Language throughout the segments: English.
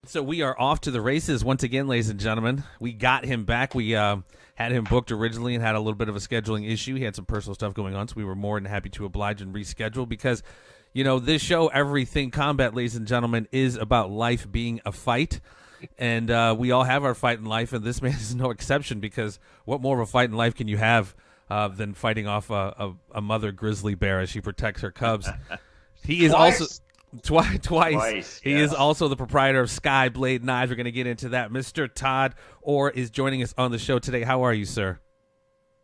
So we are off to the races once again, ladies and gentlemen. We got him back. We had him booked originally and had a little bit of a scheduling issue. He had some personal stuff going on, so we were more than happy to oblige and reschedule because, this show, Everything Combat, ladies and gentlemen, is about life being a fight. And we all have our fight in life, and this man is no exception because what more of a fight in life can you have than fighting off a mother grizzly bear as she protects her cubs? He is Twice. also... Twice. He Yes. is also the proprietor of Skyblade Knives. We're going to get into that. Mr. Todd Orr is joining us on the show today. How are you, sir?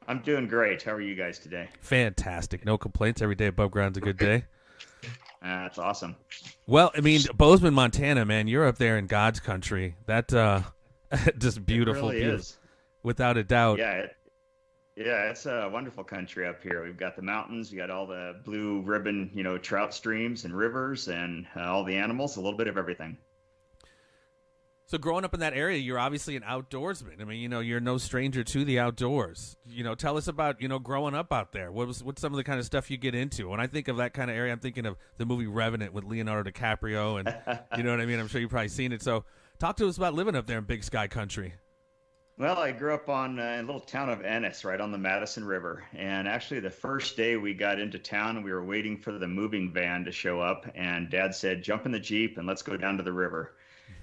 I'm doing great. How are you guys today? Fantastic. No complaints. Every day above ground's a good day. That's awesome. Well, I mean, Bozeman, Montana, man, you're up there in God's country. That just beautiful, It really beautiful, is. without a doubt. Yeah, it's a wonderful country up here. We've got the mountains, we got all the blue ribbon, trout streams and rivers, and all the animals. A little bit of everything. So growing up in that area, you're obviously an outdoorsman. I mean, you're no stranger to the outdoors. Tell us about, growing up out there. What's some of the kind of stuff you get into? When I think of that kind of area, I'm thinking of the movie Revenant with Leonardo DiCaprio, and you know what I mean? I'm sure you've probably seen it. So talk to us about living up there in Big Sky Country. Well, I grew up in a little town of Ennis, right on the Madison River. And actually, the first day we got into town, we were waiting for the moving van to show up. And Dad said, "Jump in the Jeep and let's go down to the river."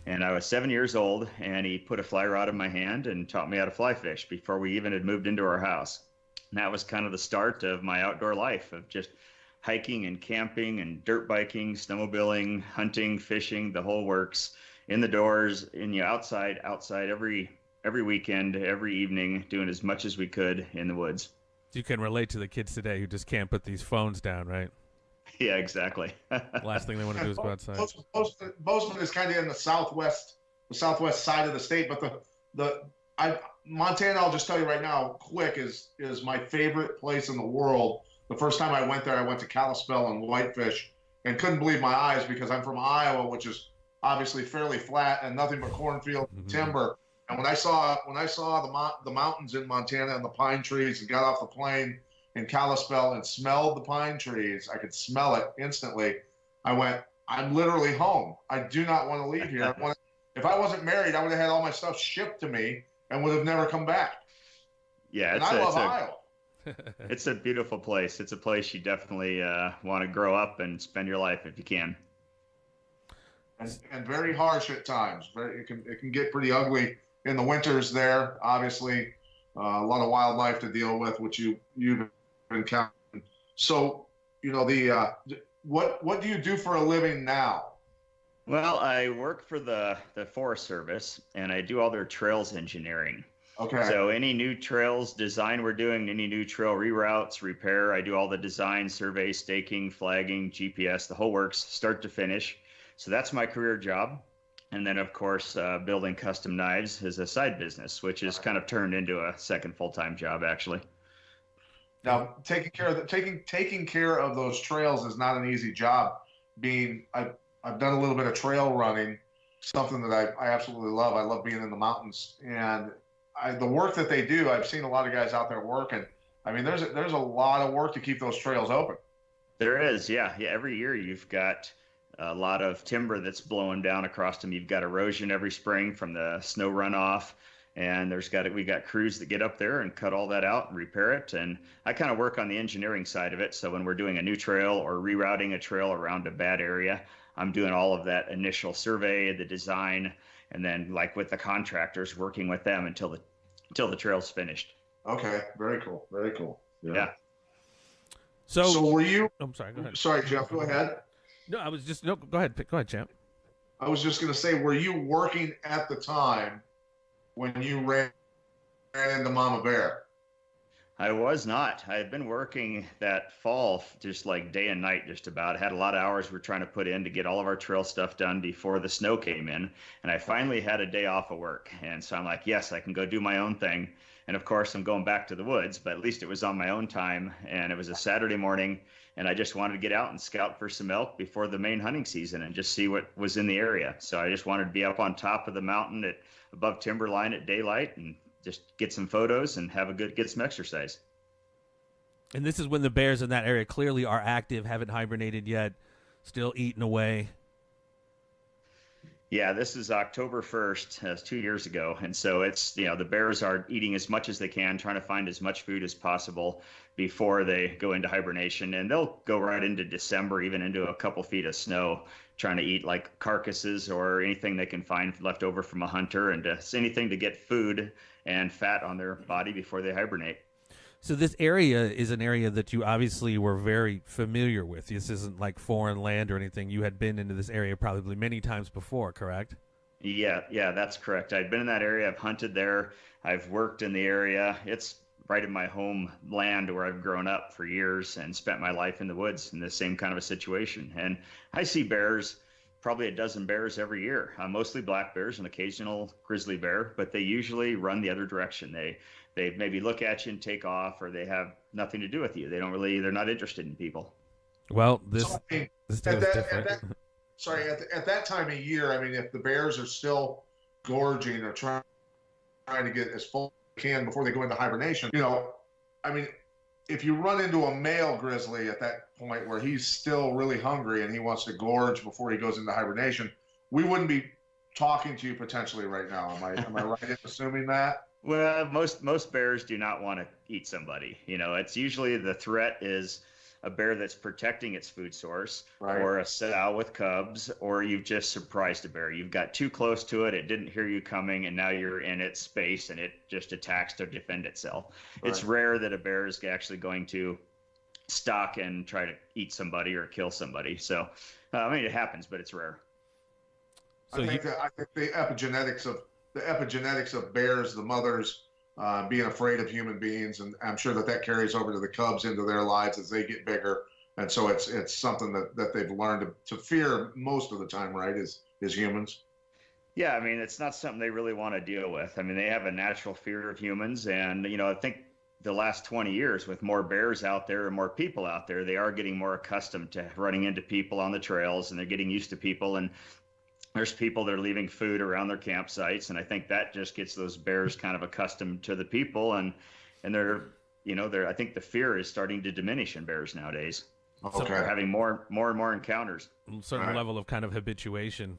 And I was 7 years old, and he put a fly rod in my hand and taught me how to fly fish before we even had moved into our house. And that was kind of the start of my outdoor life of just hiking and camping and dirt biking, snowmobiling, hunting, fishing, the whole works, in the doors, outside every weekend, every evening, doing as much as we could in the woods. You can relate to the kids today who just can't put these phones down, right? Yeah, exactly. Last thing they want to do is go outside. Bozeman is kind of in the southwest side of the state, but Montana, I'll just tell you right now, quick, is my favorite place in the world. The first time I went there, I went to Kalispell and Whitefish, and couldn't believe my eyes because I'm from Iowa, which is obviously fairly flat and nothing but cornfield and timber. And when I saw the mountains in Montana and the pine trees, and got off the plane in Kalispell and smelled the pine trees, I could smell it instantly. I went, I'm literally home. I do not want to leave here. If I wasn't married, I would have had all my stuff shipped to me and would have never come back. Yeah, And I love Iowa. it's a beautiful place. It's a place you definitely want to grow up and spend your life if you can. And very harsh at times. It can get pretty ugly in the winters there. Obviously, a lot of wildlife to deal with, which you've encountered. So, what do you do for a living now? Well, I work for the Forest Service, and I do all their trails engineering. Okay. So any new trails design we're doing, any new trail reroutes, repair, I do all the design, survey, staking, flagging, GPS, the whole works, start to finish. So that's my career job. And then, of course, building custom knives is a side business, which is kind of turned into a second full-time job, actually. Now, taking care of those trails is not an easy job. I've done a little bit of trail running, something that I absolutely love. I love being in the mountains, and the work that they do. I've seen a lot of guys out there working. I mean, there's a lot of work to keep those trails open. There is, yeah. Every year you've got a lot of timber that's blowing down across them. You've got erosion every spring from the snow runoff, and we got crews that get up there and cut all that out and repair it. And I kind of work on the engineering side of it. So when we're doing a new trail or rerouting a trail around a bad area, I'm doing all of that initial survey, the design, and then like with the contractors, working with them until the trail's finished. Okay, very cool, very cool. Yeah. So were you? I'm sorry. Go ahead. Sorry, Jeff. Go ahead. No, go ahead. Go ahead, champ. I was just going to say, were you working at the time when you ran into Mama Bear? I was not. I had been working that fall just like day and night just about. I had a lot of hours we're trying to put in to get all of our trail stuff done before the snow came in. And I finally had a day off of work. And so I'm like, yes, I can go do my own thing. And of course, I'm going back to the woods, but at least it was on my own time. And it was a Saturday morning. And I just wanted to get out and scout for some elk before the main hunting season and just see what was in the area. So I just wanted to be up on top of the mountain above timberline at daylight and just get some photos and get some exercise. And this is when the bears in that area clearly are active, haven't hibernated yet, still eating away. Yeah, this is October 1st, 2 years ago. And so it's, the bears are eating as much as they can, trying to find as much food as possible before they go into hibernation. And they'll go right into December, even into a couple feet of snow, trying to eat like carcasses or anything they can find left over from a hunter and anything to get food and fat on their body before they hibernate. So this area is an area that you obviously were very familiar with. This isn't like foreign land or anything. You had been into this area probably many times before, correct? Yeah, that's correct. I've been in that area. I've hunted there. I've worked in the area. It's right in my homeland where I've grown up for years and spent my life in the woods in the same kind of a situation. And I see bears, probably a dozen bears every year, mostly black bears, an occasional grizzly bear, but they usually run the other direction. They maybe look at you and take off, or they have nothing to do with you. They're not interested in people. Well, So, I mean, this day at was that, different. at that time of year, I mean, if the bears are still gorging or trying to get as full as they can before they go into hibernation, I mean, if you run into a male grizzly at that point where he's still really hungry and he wants to gorge before he goes into hibernation, we wouldn't be talking to you potentially right now. Am I right in assuming that? Well, most bears do not want to eat somebody. It's usually the threat is a bear that's protecting its food source, Right. or a sow with cubs, or you've just surprised a bear. You've got too close to it, it didn't hear you coming, and now you're in its space and it just attacks to defend itself. Right. It's rare that a bear is actually going to stalk and try to eat somebody or kill somebody. So, I mean, it happens, but it's rare. So I think the epigenetics of bears, the mothers being afraid of human beings, and I'm sure that carries over to the cubs into their lives as they get bigger, and so it's something that they've learned to fear most of the time, right? Is humans. Yeah, I mean, it's not something they really want to deal with. I mean, they have a natural fear of humans, and I think the last 20 years, with more bears out there and more people out there, they are getting more accustomed to running into people on the trails, and they're getting used to people. And there's people that are leaving food around their campsites, and I think that just gets those bears kind of accustomed to the people, and I think the fear is starting to diminish in bears nowadays. Okay. So they're having more and more encounters. A certain level of kind of habituation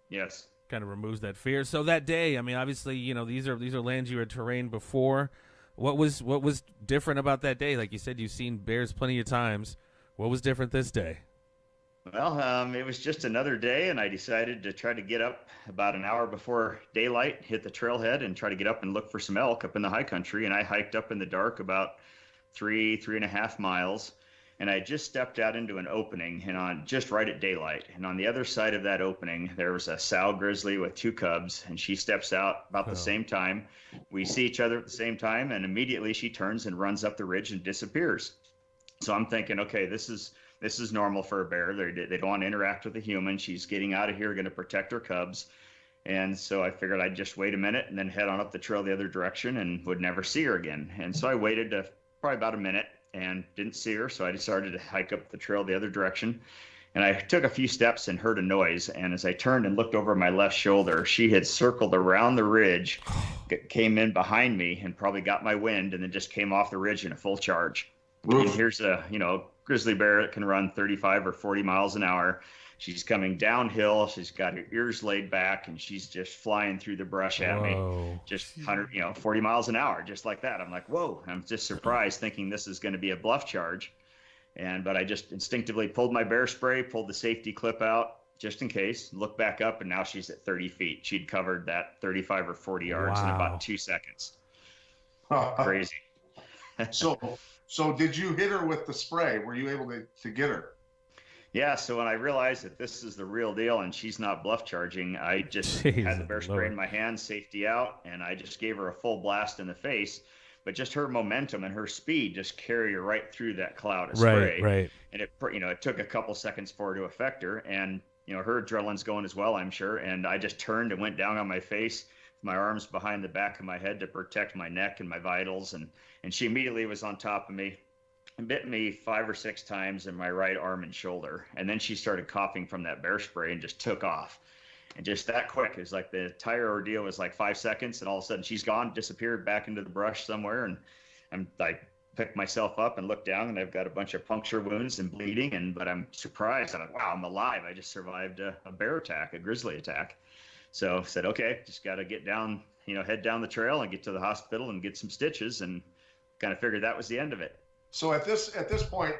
Yes. kind of removes that fear. So that day, I mean, obviously, these are lands you had terrained before. What was different about that day? Like you said, you've seen bears plenty of times. What was different this day? Well, it was just another day, and I decided to try to get up about an hour before daylight, hit the trailhead, and try to get up and look for some elk up in the high country. And I hiked up in the dark about 3.5 miles, and I just stepped out into an opening, and just right at daylight. And on the other side of that opening, there was a sow grizzly with 2 cubs, and she steps out about the same time. We see each other at the same time, and immediately she turns and runs up the ridge and disappears. So I'm thinking, okay, this is normal for a bear. They don't want to interact with a human. She's getting out of here, going to protect her cubs. And so I figured I'd just wait a minute and then head on up the trail the other direction and would never see her again. And so I waited probably about a minute and didn't see her. So I decided to hike up the trail the other direction. And I took a few steps and heard a noise. And as I turned and looked over my left shoulder, she had circled around the ridge, came in behind me and probably got my wind, and then just came off the ridge in a full charge. And here's a grizzly bear that can run 35 or 40 miles an hour. She's coming downhill. She's got her ears laid back, and she's just flying through the brush at me, just 40 miles an hour, just like that. I'm like, whoa! I'm just surprised, thinking this is going to be a bluff charge, but I just instinctively pulled my bear spray, pulled the safety clip out just in case, looked back up, and now she's at 30 feet. She'd covered that 35 or 40 yards in about 2 seconds. Crazy. So did you hit her with the spray? Were you able to get her? Yeah, so when I realized that this is the real deal and she's not bluff charging, I just had the bear spray in my hand, safety out, and I just gave her a full blast in the face. But just her momentum and her speed just carried her right through that cloud of spray. Right. And it took a couple seconds for her to affect her, and her adrenaline's going as well, I'm sure. And I just turned and went down on my face, my arms behind the back of my head to protect my neck and my vitals, and she immediately was on top of me and bit me 5 or 6 times in my right arm and shoulder. And then she started coughing from that bear spray and just took off. And just that quick, it was like the entire ordeal was like 5 seconds, and all of a sudden she's gone, disappeared back into the brush somewhere. And I'm like, pick myself up and look down, and I've got a bunch of puncture wounds and bleeding. But I'm surprised. I'm like, wow, I'm alive. I just survived a bear attack, a grizzly attack. So I said, okay, just got to get down, head down the trail and get to the hospital and get some stitches, and kind of figured that was the end of it. So at this point,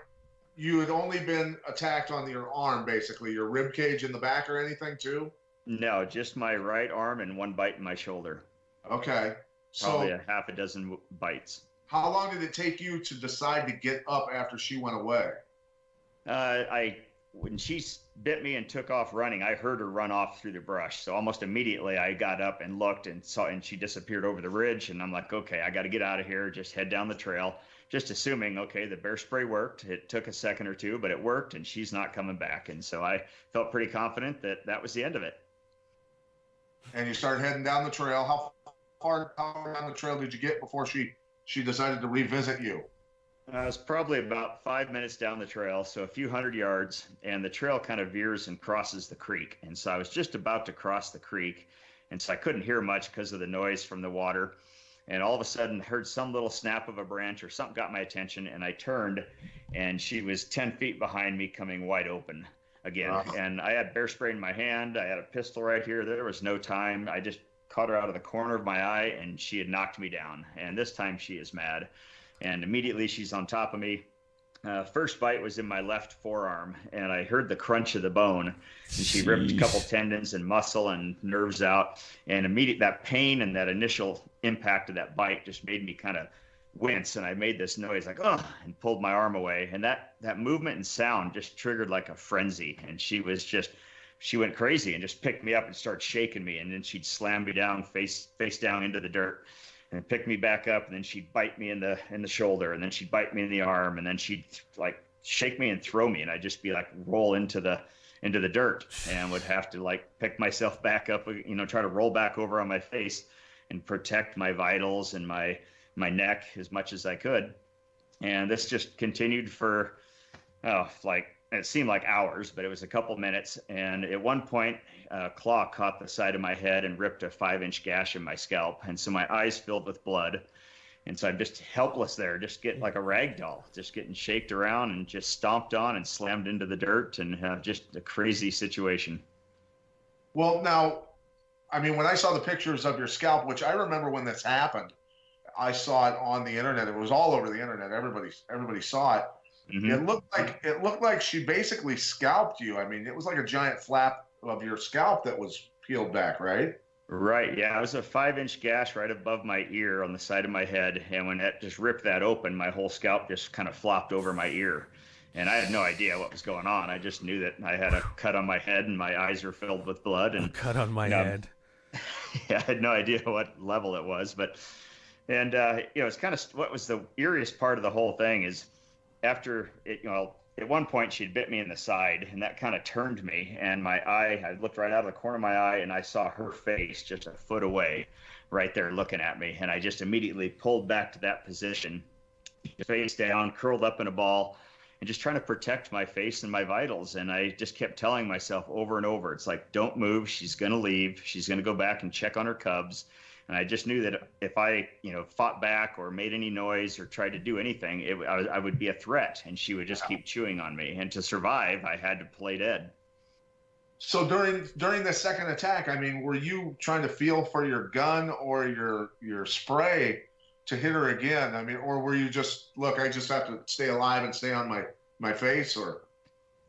you had only been attacked on your arm, basically, your rib cage in the back or anything too? No, just my right arm and one bite in my shoulder. Okay. Probably a half a dozen bites. How long did it take you to decide to get up after she went away? When she bit me and took off running, I heard her run off through the brush. So almost immediately I got up and looked and saw, and she disappeared over the ridge. And I'm like, okay, I got to get out of here. Just head down the trail, just assuming, okay, the bear spray worked. It took a second or two, but it worked, and she's not coming back. And so I felt pretty confident that that was the end of it. And you started heading down the trail. How far down the trail did you get before she decided to revisit you? I was probably about 5 minutes down the trail, so a few hundred yards, and the trail kind of veers and crosses the creek. And so I was just about to cross the creek, and so I couldn't hear much because of the noise from the water. And all of a sudden, heard some little snap of a branch or something got my attention, and I turned, and she was 10 feet behind me, coming wide open again. And I had bear spray in my hand. I had a pistol right here. There was no time. I just caught her out of the corner of my eye, and she had knocked me down. And this time she is mad. And immediately she's on top of me. First bite was in my left forearm, and I heard the crunch of the bone. And she ripped a couple tendons and muscle and nerves out. And that pain and that initial impact of that bite just made me kind of wince. And I made this noise like, oh, and pulled my arm away. And that movement and sound just triggered like a frenzy. And she went crazy and just picked me up and started shaking me. And then she'd slam me down, face down into the dirt. And pick me back up, and then she'd bite me in the shoulder, and then she'd bite me in the arm, and then she'd like shake me and throw me, and I'd just be like roll into the dirt, and would have to like pick myself back up, try to roll back over on my face and protect my vitals and my neck as much as I could. And this just continued for it seemed like hours, but it was a couple minutes. And at one point, a claw caught the side of my head and ripped a 5-inch gash in my scalp. And so my eyes filled with blood. And so I'm just helpless there, just get like a rag doll, just getting shaked around and just stomped on and slammed into the dirt, and just a crazy situation. Well, now, I mean, when I saw the pictures of your scalp, which I remember when this happened, I saw it on the internet. It was all over the internet. Everybody saw it. Mm-hmm. It looked like she basically scalped you. I mean, it was like a giant flap of your scalp that was peeled back, right? Right. Yeah, it was a 5-inch gash right above my ear on the side of my head, and when it just ripped that open, my whole scalp just kind of flopped over my ear, and I had no idea what was going on. I just knew that I had a cut on my head, and my eyes were filled with blood. And a cut on my head. Yeah, I had no idea what level it was, but it's kind of what was the eeriest part of the whole thing is. After it, at one point she'd bit me in the side, and that kind of turned me, and my eye, I looked right out of the corner of my eye, and I saw her face just a foot away right there looking at me. And I just immediately pulled back to that position, face down, curled up in a ball, and just trying to protect my face and my vitals. And I just kept telling myself over and over, it's like, don't move. She's going to leave. She's going to go back and check on her cubs. And I just knew that if I, fought back or made any noise or tried to do anything, I would be a threat, and she would just keep chewing on me. And to survive, I had to play dead. So during the second attack, I mean, were you trying to feel for your gun or your spray to hit her again? I mean, or were you just, look, I just have to stay alive and stay on my face? Or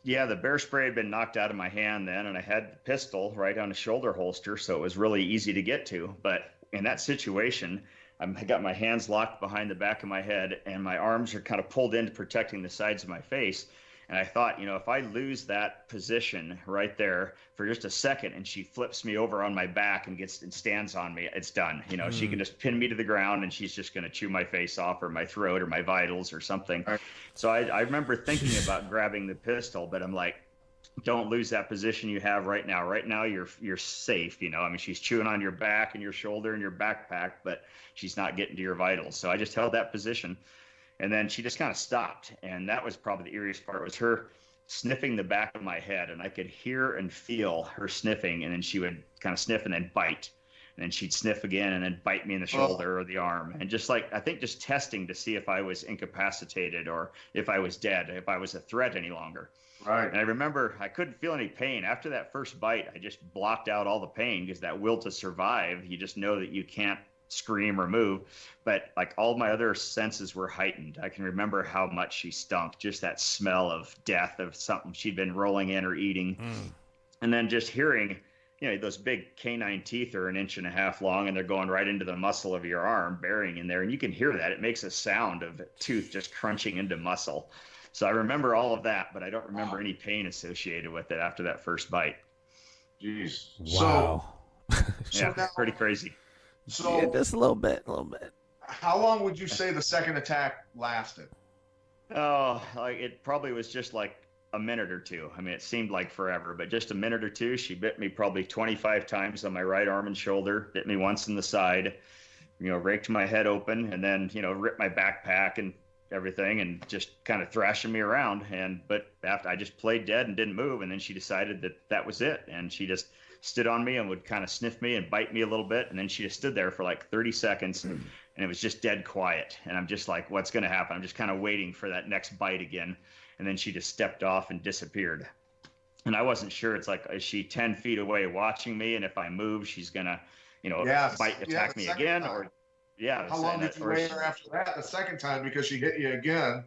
yeah, the bear spray had been knocked out of my hand then, and I had the pistol right on a shoulder holster, so it was really easy to get to. But in that situation, I got my hands locked behind the back of my head, and my arms are kind of pulled into protecting the sides of my face. And I thought, if I lose that position right there for just a second, and she flips me over on my back and stands on me, it's done. She can just pin me to the ground, and she's just going to chew my face off or my throat or my vitals or something. Right. So I remember thinking about grabbing the pistol, but I'm like, don't lose that position you have right now. Right now, you're safe. I mean, she's chewing on your back and your shoulder and your backpack, but she's not getting to your vitals. So I just held that position, and then she just kind of stopped. And that was probably the eeriest part, was her sniffing the back of my head, and I could hear and feel her sniffing, and then she would kind of sniff and then bite. and then she'd sniff again and then bite me in the shoulder or the arm. And just like, I think just testing to see if I was incapacitated or if I was dead, if I was a threat any longer. Right. And I remember I couldn't feel any pain. After that first bite, I just blocked out all the pain because that will to survive, you just know that you can't scream or move. But like all my other senses were heightened. I can remember how much she stunk, just that smell of death, of something she'd been rolling in or eating. And then just hearing, you know, those big canine teeth are 1.5 inches long and they're going right into the muscle of your arm, burying in there. And you can hear that. It makes a sound of a tooth just crunching into muscle. So I remember all of that, but I don't remember any pain associated with it after that first bite. Jeez. Wow. So now, pretty crazy. So yeah, just a little bit. How long would you say the second attack lasted? Oh, like it probably was just like a minute or two. I mean, it seemed like forever, but just a minute or two. She bit me probably 25 times on my right arm and shoulder, bit me once in the side, you know, raked my head open, and then, you know, ripped my backpack and everything and just kind of thrashing me around. But after I just played dead and didn't move, and then she decided that was it, and she just stood on me and would kind of sniff me and bite me a little bit, and then she just stood there for like 30 seconds and it was just dead quiet, and I'm just like, what's going to happen? I'm just kind of waiting for that next bite again, and then she just stepped off and disappeared. And I wasn't sure. It's like, is she 10 feet away watching me, and if I move she's gonna, you know, attack me again time. Or yeah. How long did you wait her after that the second time, because she hit you again?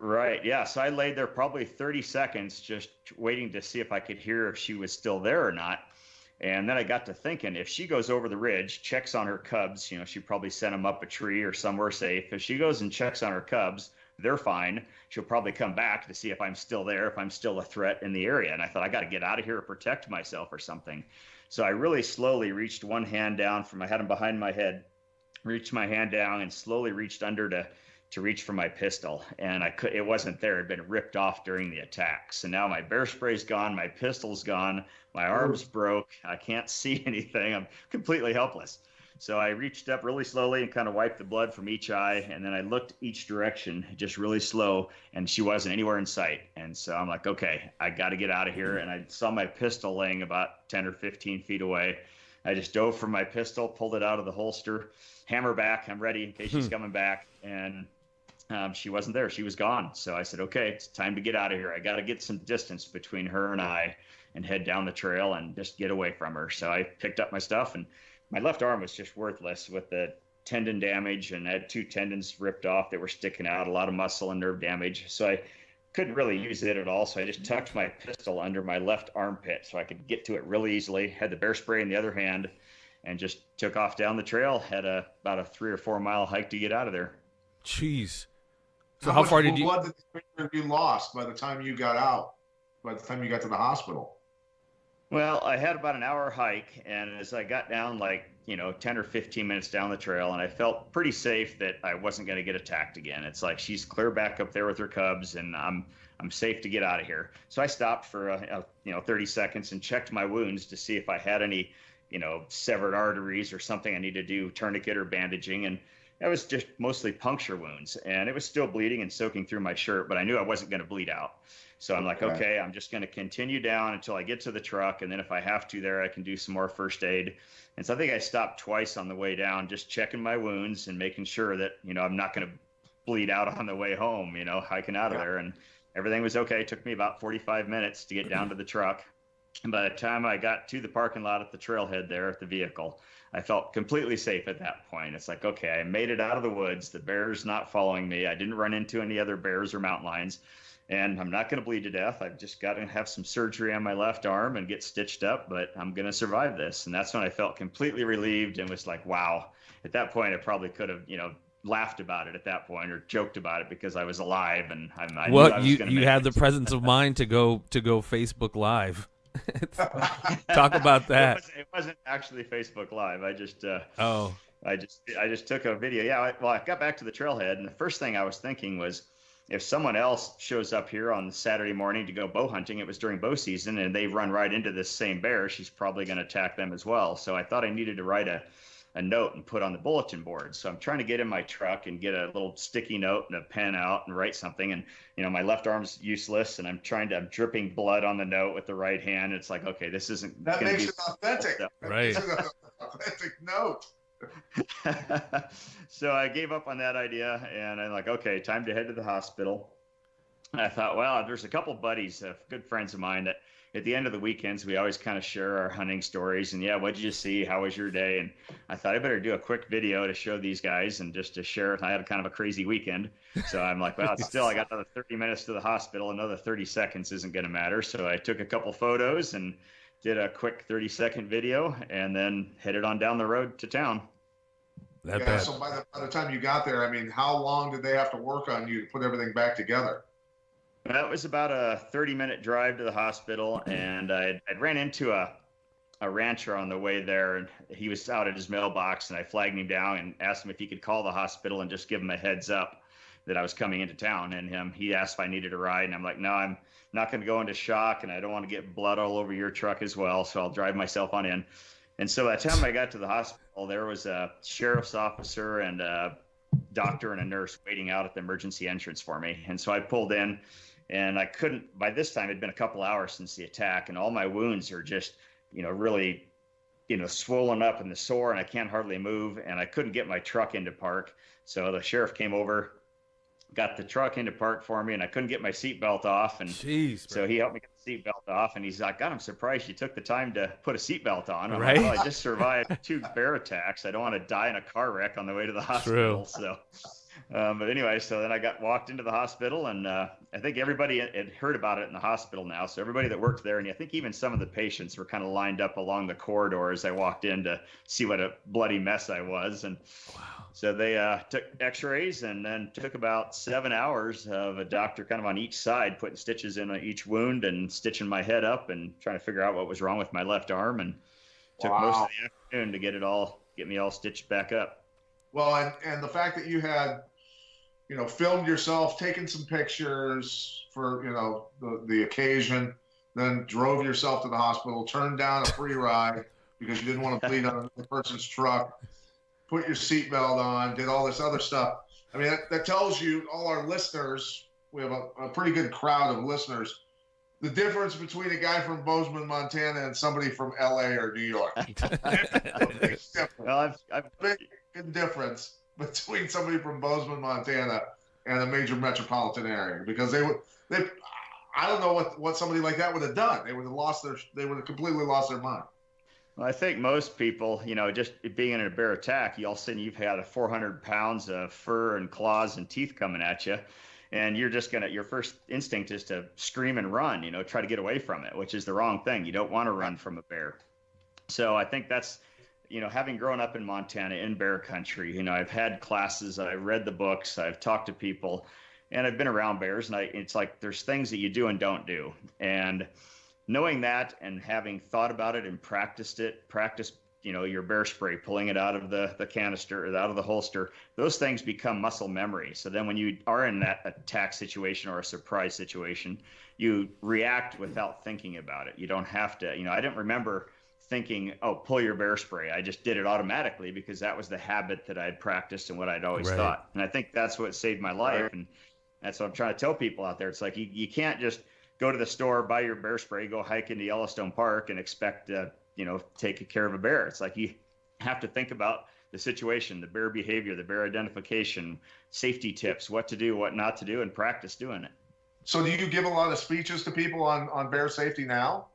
Right. Yeah. So I laid there probably 30 seconds just waiting to see if I could hear if she was still there or not. And then I got to thinking, if she goes over the ridge, checks on her cubs, you know, she probably sent them up a tree or somewhere safe. If she goes and checks on her cubs, they're fine. She'll probably come back to see if I'm still there, if I'm still a threat in the area. And I thought, I got to get out of here or protect myself or something. So I really slowly reached one hand down I had them behind my head, reached my hand down and slowly reached under to reach for my pistol, and it wasn't there. It had been ripped off during the attack. So now my bear spray's gone, my pistol's gone, my arm's broke, I can't see anything, I'm completely helpless. So I reached up really slowly and kind of wiped the blood from each eye, and then I looked each direction just really slow, and she wasn't anywhere in sight. And so I'm like, okay, I got to get out of here. And I saw my pistol laying about 10 or 15 feet away. I just dove for my pistol, pulled it out of the holster, hammer back, I'm ready in case she's coming back. And she wasn't there. She was gone. So I said, okay, it's time to get out of here. I got to get some distance between her and I and head down the trail and just get away from her. So I picked up my stuff, and my left arm was just worthless with the tendon damage, and I had 2 tendons ripped off that were sticking out, a lot of muscle and nerve damage. So I couldn't really use it at all. So I just tucked my pistol under my left armpit so I could get to it really easily, had the bear spray in the other hand, and just took off down the trail, had about a 3 or 4 mile hike to get out of there. Jeez. So how far did you... blood did you lost by the time you got out, by the time you got to the hospital? Well, I had about an hour hike, and as I got down, 10 or 15 minutes down the trail, and I felt pretty safe that I wasn't going to get attacked again. It's like she's clear back up there with her cubs, and I'm safe to get out of here. So I stopped for 30 seconds and checked my wounds to see if I had any, severed arteries or something I needed to do tourniquet or bandaging, and that was just mostly puncture wounds, and it was still bleeding and soaking through my shirt, but I knew I wasn't going to bleed out. So I'm like, okay, I'm just going to continue down until I get to the truck, and then if I have to there, I can do some more first aid. And so I think I stopped twice on the way down, just checking my wounds and making sure that, I'm not going to bleed out on the way home, hiking out of there. And everything was okay. It took me about 45 minutes to get down to the truck. And by the time I got to the parking lot at the trailhead there at the vehicle, I felt completely safe at that point. It's like, okay, I made it out of the woods. The bear's not following me. I didn't run into any other bears or mountain lions. And I'm not going to bleed to death. I've just got to have some surgery on my left arm and get stitched up, but I'm going to survive this. And that's when I felt completely relieved and was like, wow. At that point, I probably could have, laughed about it at that point or joked about it because I was alive. And I knew I was you had the presence of mind to go Facebook Live. Talk about that. It wasn't actually Facebook Live. I just I just took a video. Yeah. I got back to the trailhead, and the first thing I was thinking was, if someone else shows up here on Saturday morning to go bow hunting, it was during bow season, and they run right into this same bear, she's probably going to attack them as well. So I thought I needed to write a note and put on the bulletin board. So I'm trying to get in my truck and get a little sticky note and a pen out and write something. And, my left arm's useless, and I'm dripping blood on the note with the right hand. It's like, okay, this isn't that makes it authentic. Right. Authentic note. So I gave up on that idea, and I'm like, okay, time to head to the hospital. And I thought, well, there's a couple buddies, good friends of mine, that at the end of the weekends, we always kind of share our hunting stories. And yeah, what did you see? How was your day? And I thought I better do a quick video to show these guys and just to share it. I had kind of a crazy weekend. So I'm like, well, still, I got another 30 minutes to the hospital. Another 30 seconds isn't going to matter. So I took a couple photos and did a quick 30-second video and then headed on down the road to town. So by the time you got there, I mean, how long did they have to work on you to put everything back together? That was about a 30-minute drive to the hospital, and I ran into a rancher on the way there, and he was out at his mailbox, and I flagged him down and asked him if he could call the hospital and just give him a heads up that I was coming into town. And he asked if I needed a ride, and I'm like, no, I'm not going to go into shock, and I don't want to get blood all over your truck as well, so I'll drive myself on in. And so by the time I got to the hospital, there was a sheriff's officer and a doctor and a nurse waiting out at the emergency entrance for me. And so I pulled in, and I couldn't, by this time, it'd been a couple hours since the attack, and all my wounds are just, really, swollen up and sore, and I can't hardly move, and I couldn't get my truck into park. So the sheriff came over, got the truck into park for me, and I couldn't get my seatbelt off. And so he helped me get the seatbelt off, and he's like, God, I'm surprised you took the time to put a seatbelt on. I'm like, well, I just survived 2 bear attacks. I don't want to die in a car wreck on the way to the hospital. True. So, but anyway, so then I walked into the hospital, and I think everybody had heard about it in the hospital now. So everybody that worked there, and I think even some of the patients were kind of lined up along the corridor as I walked in to see what a bloody mess I was. And so they took x-rays, and then took about 7 hours of a doctor kind of on each side, putting stitches in on each wound and stitching my head up and trying to figure out what was wrong with my left arm. And took most of the afternoon to get me all stitched back up. Well, and the fact that you had, filmed yourself, taken some pictures for, the occasion, then drove yourself to the hospital, turned down a free ride because you didn't want to bleed on the person's truck, put your seatbelt on, did all this other stuff. I mean, that tells you, all our listeners, we have a pretty good crowd of listeners, the difference between a guy from Bozeman, Montana, and somebody from LA or New York. Well, Big difference between somebody from Bozeman, Montana, and a major metropolitan area, because I don't know what somebody like that would have done. They would have completely lost their mind. Well, I think most people, just being in a bear attack, all of a sudden you've had 400 pounds of fur and claws and teeth coming at you, and you're just your first instinct is to scream and run, try to get away from it, which is the wrong thing. You don't want to run from a bear. So I think that's, having grown up in Montana in bear country, I've had classes, I've read the books, I've talked to people, and I've been around bears, and it's like there's things that you do and don't do. And knowing that and having thought about it and practiced, your bear spray, pulling it out of the canister or out of the holster, those things become muscle memory. So then when you are in that attack situation or a surprise situation, you react without thinking about it. You don't have to, I didn't remember thinking, oh, pull your bear spray. I just did it automatically because that was the habit that I'd practiced and what I'd always thought. And I think that's what saved my life. And that's what I'm trying to tell people out there. It's like you can't just go to the store, buy your bear spray, go hike into Yellowstone Park and expect to, take care of a bear. It's like you have to think about the situation, the bear behavior, the bear identification, safety tips, what to do, what not to do, and practice doing it. So do you give a lot of speeches to people on bear safety now?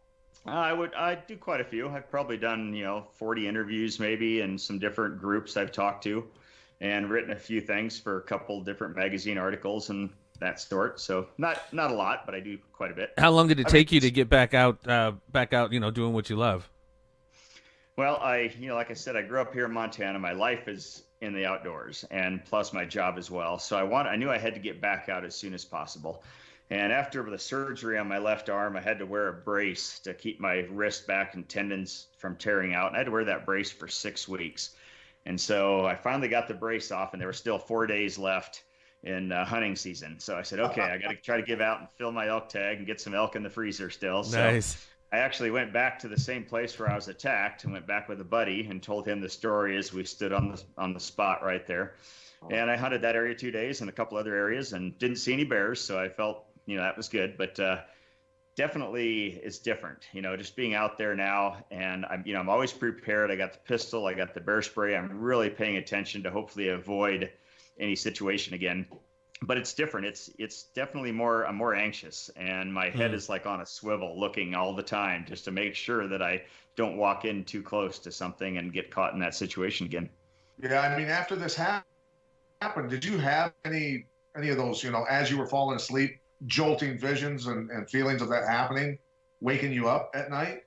I do quite a few. I've probably done, 40 interviews maybe in some different groups I've talked to, and written a few things for a couple different magazine articles and that sort. So not a lot, but I do quite a bit. How long did it take you to get back out, doing what you love? Well, like I said, I grew up here in Montana. My life is in the outdoors, and plus my job as well. So I knew I had to get back out as soon as possible. And after the surgery on my left arm, I had to wear a brace to keep my wrist back and tendons from tearing out. And I had to wear that brace for 6 weeks. And so I finally got the brace off, and there were still 4 days left in hunting season. So I said, okay, I got to try to give out and fill my elk tag and get some elk in the freezer still. Nice. So I actually went back to the same place where I was attacked and went back with a buddy and told him the story as we stood on the spot right there. And I hunted that area 2 days and a couple other areas and didn't see any bears. So I felt, that was good. But definitely is different, just being out there now. And I'm always prepared. I got the pistol, I got the bear spray. I'm really paying attention to hopefully avoid any situation again. But it's different. It's definitely I'm more anxious, and my head is like on a swivel looking all the time just to make sure that I don't walk in too close to something and get caught in that situation again. Yeah, I mean, after this happened, did you have any of those, as you were falling asleep, jolting visions and feelings of that happening, waking you up at night?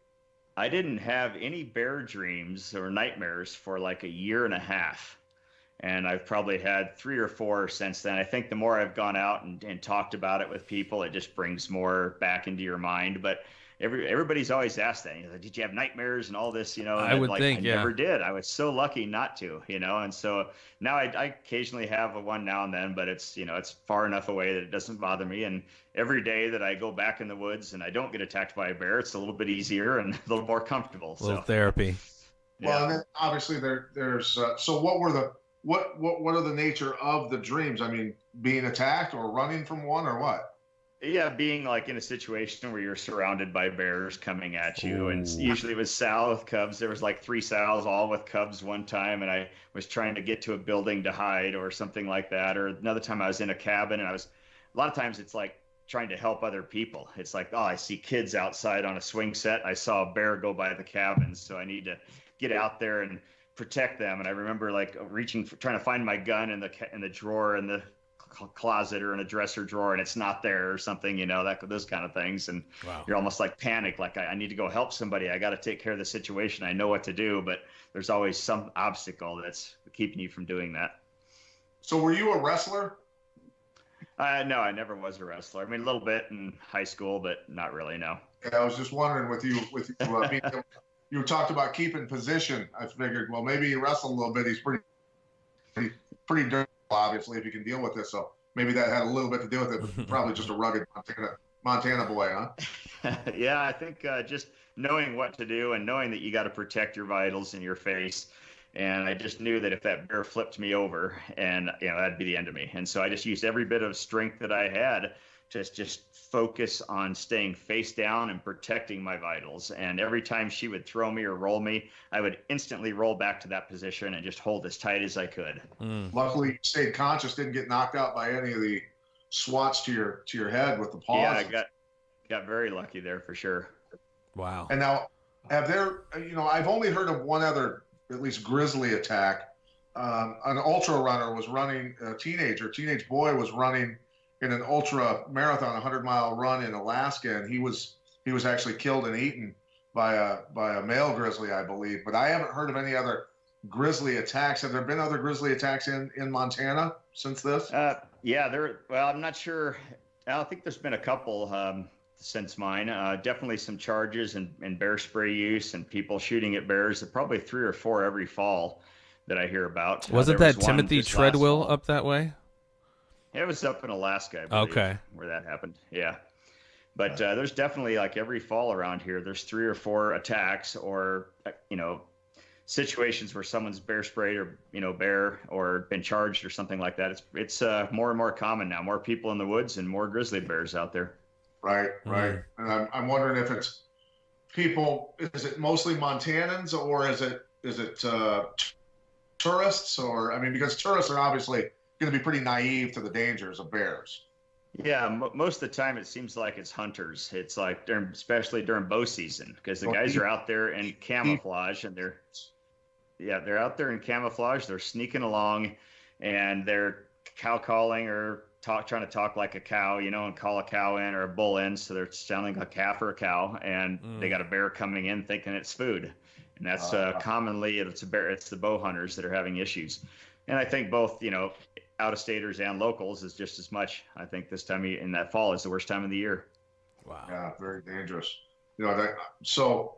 I didn't have any bear dreams or nightmares for like a year and a half. And I've probably had 3 or 4 since then. I think the more I've gone out and talked about it with people, it just brings more back into your mind. But everybody's always asked that. Like, did you have nightmares and all this? And I would think, I never did. I was so lucky not to. And so now I occasionally have one now and then, but it's far enough away that it doesn't bother me. And every day that I go back in the woods and I don't get attacked by a bear, it's a little bit easier and a little more comfortable. A little therapy. Yeah. Well, and then obviously there's so what are the nature of the dreams? I mean, being attacked or running from one or what? Yeah, being like in a situation where you're surrounded by bears coming at you. Ooh. And usually it was sow with cubs. There was like 3 sows all with cubs one time, and I was trying to get to a building to hide or something like that. Or another time I was in a cabin, and a lot of times it's like trying to help other people. It's like, oh, I see kids outside on a swing set. I saw a bear go by the cabin, so I need to get out there and protect them. And I remember like trying to find my gun in the drawer in the closet or in a dresser drawer, and it's not there or something, those kind of things. And wow. You're almost like panicked, like I need to go help somebody. I got to take care of the situation. I know what to do, but there's always some obstacle that's keeping you from doing that. So were you a wrestler? No, I never was a wrestler. I mean, a little bit in high school, but not really, no. Yeah, I was just wondering with you you talked about keeping position. I figured, well, maybe he wrestled a little bit. He's pretty durable, obviously, if you can deal with this. So maybe that had a little bit to do with it, but probably just a rugged Montana boy, huh? Yeah, I think just knowing what to do and knowing that you got to protect your vitals in your face. And I just knew that if that bear flipped me over, and that'd be the end of me. And so I just used every bit of strength that I had to just focus on staying face down and protecting my vitals. And every time she would throw me or roll me, I would instantly roll back to that position and just hold as tight as I could. Luckily, you stayed conscious, didn't get knocked out by any of the swats to your head with the paws. Yeah, I got very lucky there for sure. Wow. And now, I've only heard of one other, at least grizzly attack. An ultra runner was running, teenage boy was running in an ultra marathon, 100-mile run in Alaska, and he was actually killed and eaten by a male grizzly, I believe. But I haven't heard of any other grizzly attacks. Have there been other grizzly attacks in Montana since this? Yeah, well, I'm not sure. I think there's been a couple since mine. Definitely some charges and bear spray use and people shooting at bears. Probably 3 or 4 every fall that I hear about. Wasn't that Timothy Treadwell up that way? It was up in Alaska, I believe, okay, where that happened. Yeah. But there's definitely, like every fall around here, there's 3 or 4 attacks or, situations where someone's bear sprayed or, bear or been charged or something like that. It's more and more common now. More people in the woods and more grizzly bears out there. Right. And I'm wondering if it's people, is it mostly Montanans or is it tourists? Or, I mean, because tourists are obviously going to be pretty naive to the dangers of bears. Yeah, most of the time it seems like it's hunters. It's like especially during bow season, because the guys are out there in camouflage and they're out there in camouflage. They're sneaking along and they're cow calling or trying to talk like a cow, and call a cow in or a bull in. So they're sounding like a calf or a cow, and they got a bear coming in thinking it's food. And that's commonly it's a bear. It's the bow hunters that are having issues. And I think both, out-of-staters and locals is just as much. I think this time in that fall is the worst time of the year. Wow. Yeah, very dangerous. So,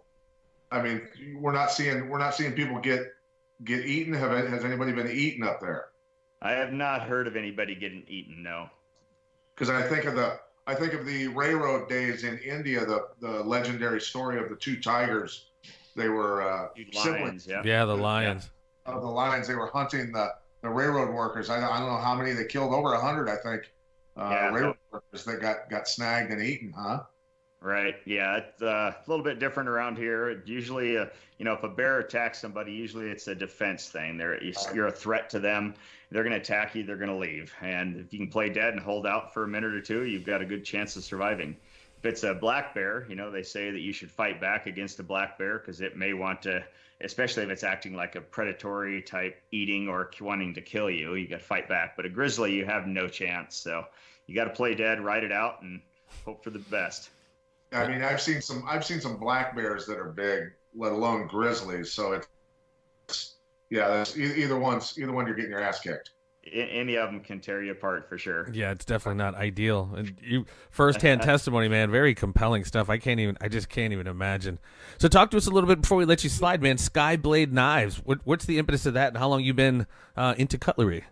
I mean, we're not seeing people get eaten. Has anybody been eaten up there? I have not heard of anybody getting eaten. No. Because I think of the railroad days in India, the legendary story of the 2 tigers. They were lions. Yeah, the lions. Yeah. Of the lions, they were hunting the railroad workers. I don't know how many they killed. Over 100, I think. Railroad workers that got snagged and eaten, huh? Right. Yeah. It's a little bit different around here. Usually, if a bear attacks somebody, usually it's a defense thing. You're a threat to them. They're going to attack you. They're going to leave. And if you can play dead and hold out for a minute or two, you've got a good chance of surviving. If it's a black bear, they say that you should fight back against a black bear because it may want to, especially if it's acting like a predatory type eating or wanting to kill you, you got to fight back. But a grizzly, you have no chance. So you got to play dead, ride it out, and hope for the best. I mean, I've seen some black bears that are big, let alone grizzlies. So that's either one you're getting your ass kicked. Any of them can tear you apart for sure. Yeah, it's definitely not ideal. And you firsthand testimony, man, very compelling stuff. I just can't even imagine. So talk to us a little bit before we let you slide, man. Skyblade Knives. What's the impetus of that, and how long you been into cutlery?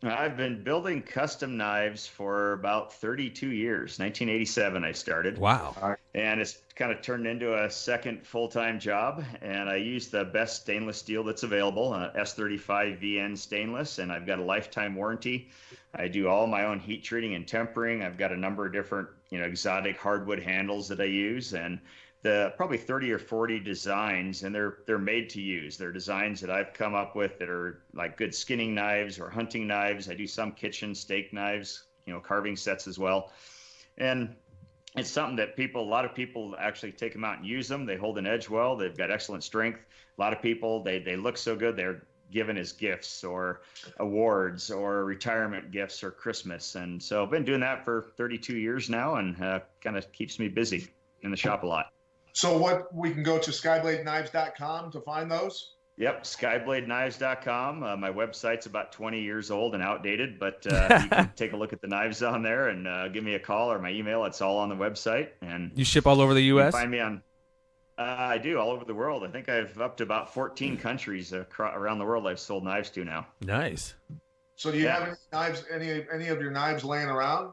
I've been building custom knives for about 32 years. 1987 I started. Wow. And it's kind of turned into a second full-time job. And I use the best stainless steel that's available, S35 VN stainless, and I've got a lifetime warranty. I do all my own heat treating and tempering. I've got a number of different, exotic hardwood handles that I use, and probably 30 or 40 designs, and they're made to use. They're designs that I've come up with that are like good skinning knives or hunting knives. I do some kitchen steak knives, carving sets as well. And it's something that a lot of people actually take them out and use them. They hold an edge well. They've got excellent strength. A lot of people, they look so good. They're given as gifts or awards or retirement gifts or Christmas. And so I've been doing that for 32 years now, and kind of keeps me busy in the shop a lot. So we can go to skybladeknives.com to find those? Yep, skybladeknives.com. My website's about 20 years old and outdated, but you can take a look at the knives on there and give me a call or my email. It's all on the website. And you ship all over the U.S.? You can find me on. I do, all over the world. I think I've up to about 14 countries around the world I've sold knives to now. Nice. So do you have any knives, any of your knives laying around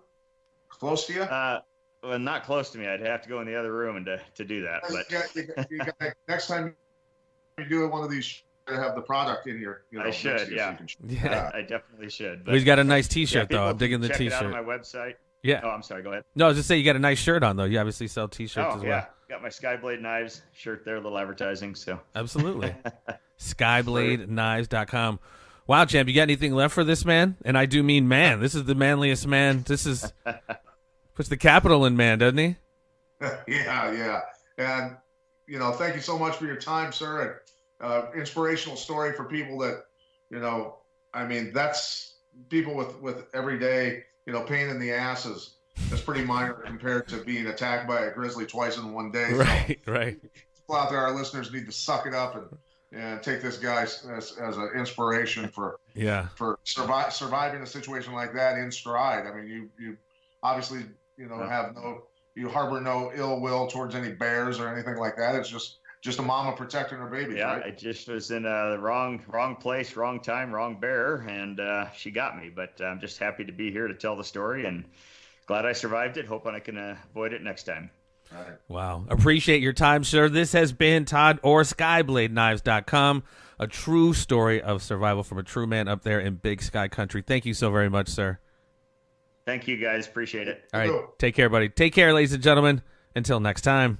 close to you? Well, not close to me. I'd have to go in the other room and to do that. But you got, next time you do one of these, you have the product in your. I should, yeah. Yeah, I definitely should. But he's got a nice T-shirt though. I'm digging the T-shirt. Check it out on my website. Yeah. Oh, I'm sorry. Go ahead. No, I was just saying you got a nice shirt on though. You obviously sell T-shirts as well. Yeah. Got my Skyblade Knives shirt there, a little advertising. So absolutely. Skybladeknives.com. Wow, champ, you got anything left for this man? And I do mean man. This is the manliest man. This is puts the capital in man, doesn't he? Yeah. And thank you so much for your time, sir. And inspirational story for people that, that's people with everyday, pain in the asses. That's pretty minor compared to being attacked by a grizzly twice in one day. Right, so, right. People out there, our listeners need to suck it up and take this guy as an inspiration for surviving a situation like that in stride. I mean, you obviously you harbor no ill will towards any bears or anything like that. It's just a mama protecting her babies. Yeah, right? I just was in the wrong place, wrong time, wrong bear, and she got me. But I'm just happy to be here to tell the story, and glad I survived it. Hoping I can avoid it next time. All right. Wow. Appreciate your time, sir. This has been Todd Orr, SkybladeKnives.com, a true story of survival from a true man up there in Big Sky Country. Thank you so very much, sir. Thank you, guys. Appreciate it. All right. Take care, buddy. Take care, ladies and gentlemen. Until next time.